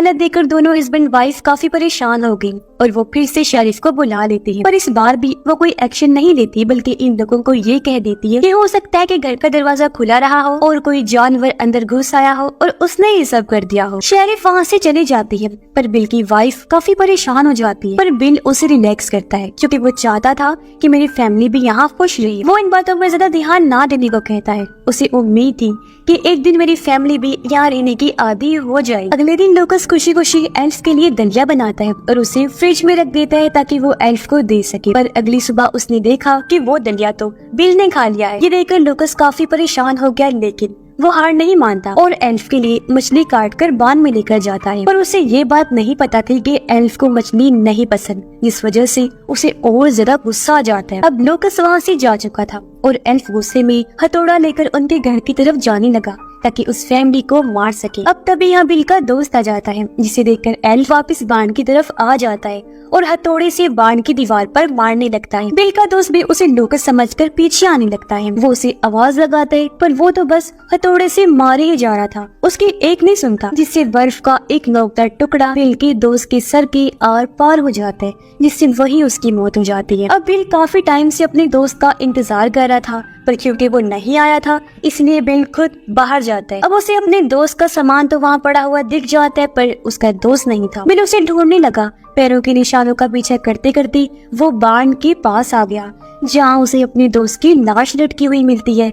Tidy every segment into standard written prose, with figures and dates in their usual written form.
हालत देखकर दोनों हस्बैंड वाइफ काफी परेशान हो गई और वो फिर से शेरिफ को बुला लेती है, पर इस बार भी वो कोई एक्शन नहीं लेती, बल्कि इन लोगों को ये कह देती है कि हो सकता है कि घर का दरवाजा खुला रहा हो और कोई जानवर अंदर घुस आया हो और उसने ये सब कर दिया हो। शेरिफ वहाँ से चली जाती है, पर बिल की वाइफ काफी परेशान हो जाती है, पर बिल उसे रिलैक्स करता है क्योंकि वो चाहता था कि मेरी फैमिली भी यहाँ खुश रही। वो इन बातों पर ज्यादा ध्यान ना देने को कहता है। उसे उम्मीद थी कि एक दिन मेरी फैमिली भी यहाँ रहने की आदी हो जाए। अगले दिन लूकस खुशी खुशी एल्फ के लिए दलिया बनाता है और उसे फ्रिज में रख देता है ताकि वो एल्फ को दे सके, पर अगली सुबह उसने देखा कि वो दलिया तो बिल ने खा लिया है। ये देखकर लूकस काफी परेशान हो गया, लेकिन वो हार नहीं मानता और एल्फ के लिए मछली काट कर बान में लेकर जाता है, पर उसे ये बात नहीं पता थी कि एल्फ को मछली नहीं पसंद, जिस वजह से उसे और ज्यादा गुस्सा आ जाता है। अब लूकस वहाँ से जा चुका था और एल्फ गुस्से में हथौड़ा लेकर उनके घर की तरफ जाने लगा ताकि उस फैमिली को मार सके। अब तभी यहाँ बिल का दोस्त आ जाता है, जिसे देखकर एल्फ वापस बाण की तरफ आ जाता है और हथौड़े से बाण की दीवार पर मारने लगता है। बिल का दोस्त भी उसे लूकस समझकर पीछे आने लगता है। वो उसे आवाज लगाता है, पर वो तो बस हथौड़े से मारे ही जा रहा था। उसकी एक नहीं सुनता, जिससे बर्फ का एक नोकदार टुकड़ा बिल के दोस्त के सर के आर पार हो जाता है, जिससे वही उसकी मौत हो जाती है। अब बिल काफी टाइम से अपने दोस्त का इंतजार कर रहा था, पर क्योंकि वो नहीं आया था इसलिए बिल खुद बाहर जाता है। अब उसे अपने दोस्त का सामान तो वहाँ पड़ा हुआ दिख जाता है, पर उसका दोस्त नहीं था। बिल उसे ढूंढने लगा। पैरों के निशानों का पीछा करते करते वो बाण के पास आ गया, जहाँ उसे अपने दोस्त की लाश लटकी हुई मिलती है।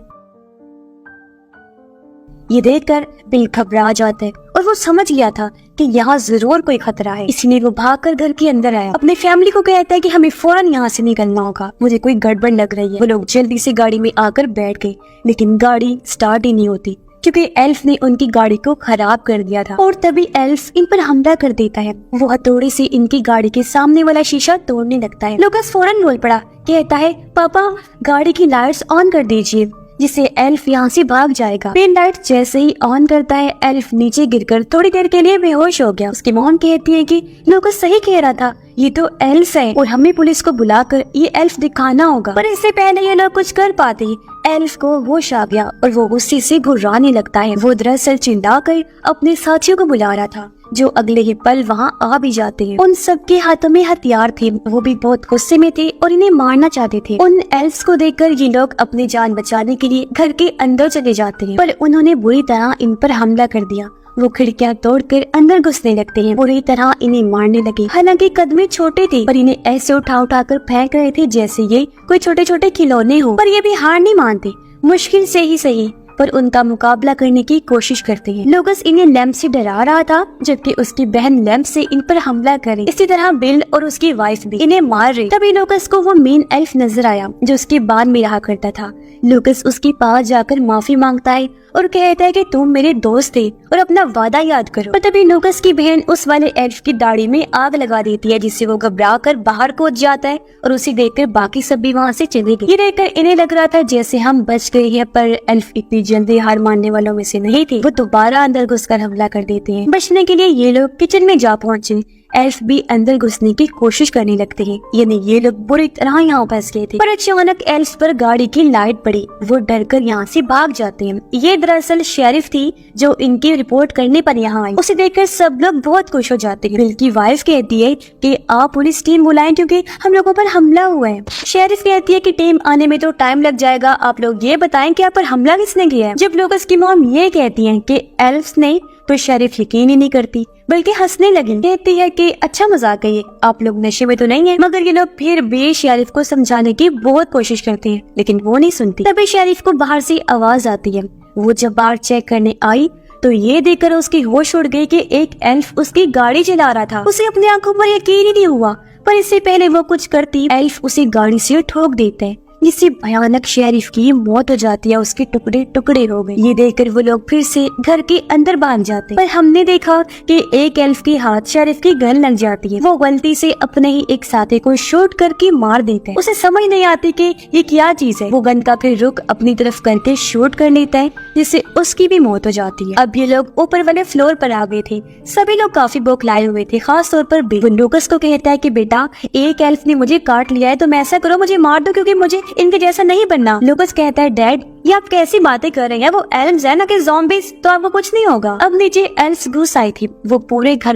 ये देखकर बिल घबरा जाता है और वो समझ गया था कि यहाँ जरूर कोई खतरा है, इसलिए वो भागकर घर के अंदर आया। अपने फैमिली को कहता है कि हमें फौरन यहाँ से निकलना होगा, मुझे कोई गड़बड़ लग रही है। वो लोग जल्दी से गाड़ी में आकर बैठ गए, लेकिन गाड़ी स्टार्ट ही नहीं होती क्योंकि एल्फ ने उनकी गाड़ी को खराब कर दिया था। और तभी एल्फ इन पर हमला कर देता है। वो हथौड़े से इनकी गाड़ी के सामने वाला शीशा तोड़ने लगता है। लूकस फौरन बोल पड़ा, कहता है पापा गाड़ी की लाइट्स ऑन कर दीजिए, जिससे एल्फ यहाँ से भाग जाएगा। पेन लाइट जैसे ही ऑन करता है, एल्फ नीचे गिरकर थोड़ी देर के लिए बेहोश हो गया। उसकी मॉम कहती है कि लूकस सही कह रहा था, ये तो एल्फ है और हमें पुलिस को बुलाकर ये एल्फ दिखाना होगा। पर इससे पहले ये लोग कुछ कर पाते ही एल्फ को होश आ गया और वो गुस्से से घुर्राने लगता है। वो दरअसल चिल्लाकर अपने साथियों को बुला रहा था, जो अगले ही पल वहाँ आ भी जाते हैं। उन सबके हाथों में हथियार थे, वो भी बहुत गुस्से में थे और इन्हें मारना चाहते थे। उन एल्फ्स को देखकर ये लोग अपनी जान बचाने के लिए घर के अंदर चले जाते हैं, पर उन्होंने बुरी तरह इन पर हमला कर दिया। वो खिड़कियां तोड़कर अंदर घुसने लगते हैं, बुरी तरह इन्हें मारने लगे। हालांकि कदमे छोटे थे, पर इन्हें ऐसे उठा उठा कर फेंक रहे थे जैसे ये कोई छोटे छोटे खिलौने हो। पर ये भी हार नहीं मानते, मुश्किल से ही सही पर उनका मुकाबला करने की कोशिश करते हैं। लूकस इन्हें लैम्प से डरा रहा था, जबकि उसकी बहन लैम्प से इन पर हमला करे। इसी तरह बिल और उसकी वाइफ भी इन्हें मार रही। तभी लूकस को वो मेन एल्फ नजर आया जो उसके बार में रहा करता था। लूकस उसके पास जाकर माफी मांगता है और कहता है कि तुम मेरे दोस्त थे और अपना वादा याद करो। पर तभी लूकस की बहन उस वाले एल्फ की दाढ़ी में आग लगा देती है, जिससे वो घबरा कर बाहर कूद जाता है और उसे देखकर बाकी सब भी वहाँ से चले गए। ये देखकर इन्हें लग रहा था जैसे हम बच गए हैं, पर एल्फ इतनी जल्दी हार मानने वालों में से नहीं थे। वो दोबारा अंदर घुसकर हमला कर देते हैं। बचने के लिए ये लोग किचन में जा पहुँचे। एल्फ भी अंदर घुसने की कोशिश करने लगते हैं, यानी ये लोग बुरी तरह यहाँ फंस गए थे। पर अचानक एल्फ पर गाड़ी की लाइट पड़ी, वो डरकर यहाँ से भाग जाते हैं। ये दरअसल शेरिफ थी जो इनकी रिपोर्ट करने पर यहाँ आई। उसे देखकर सब लोग बहुत खुश हो जाते हैं। बिल की वाइफ कहती है कि आप पुलिस टीम बुलाएं क्योंकि हम लोगों पर हमला हुआ है। शेरिफ कहती है कि टीम आने में तो टाइम लग जाएगा, आप लोग ये बताएं कि आप पर हमला किसने किया है। जब लूकस की मॉम ये कहती है कि एल्फ्स ने, तो शेरिफ यकीन ही नहीं करती बल्कि हंसने लगी। कहती है कि अच्छा मजाक है ये, आप लोग नशे में तो नहीं है। मगर ये लोग फिर भी शेरिफ को समझाने की बहुत कोशिश करते हैं, लेकिन वो नहीं सुनती। तभी शेरिफ को बाहर से आवाज आती है। वो जब बाहर चेक करने आई तो ये देखकर उसकी होश उड़ गई कि एक एल्फ उसकी गाड़ी चला रहा था। उसे अपनी आंखों पर यकीन ही नहीं हुआ, पर इससे पहले वो कुछ करती एल्फ उसे गाड़ी से ठोक देता है, जिससे भयानक शेरिफ की मौत हो जाती है। उसके टुकड़े टुकड़े हो गए। ये देखकर वो लोग फिर से घर के अंदर भाग जाते। पर हमने देखा कि एक एल्फ के हाथ शेरिफ की गन लग जाती है। वो गलती से अपने ही एक साथी को शूट करके मार देता है। उसे समझ नहीं आती कि ये क्या चीज है। वो गन का फिर रुख अपनी तरफ करके शूट कर लेता है, जिससे उसकी भी मौत हो जाती है। अब ये लोग ऊपर वाले फ्लोर पर आ गए थे। सभी लोग काफी बौखलाए हुए थे, खास तौर पर बिल। लूकस को कहता है कि बेटा एक एल्फ ने मुझे काट लिया है, तो मैं ऐसा करो मुझे मार दो क्योंकि मुझे इनके जैसा नहीं बनना। लूकस कहता है डैड ये आप कैसी बातें कर रहे हैं, वो एलन ज़ेना के ज़ॉम्बीज़, तो आपको कुछ नहीं होगा। अब नीचे एल्स घुस आई थी, वो पूरे घर में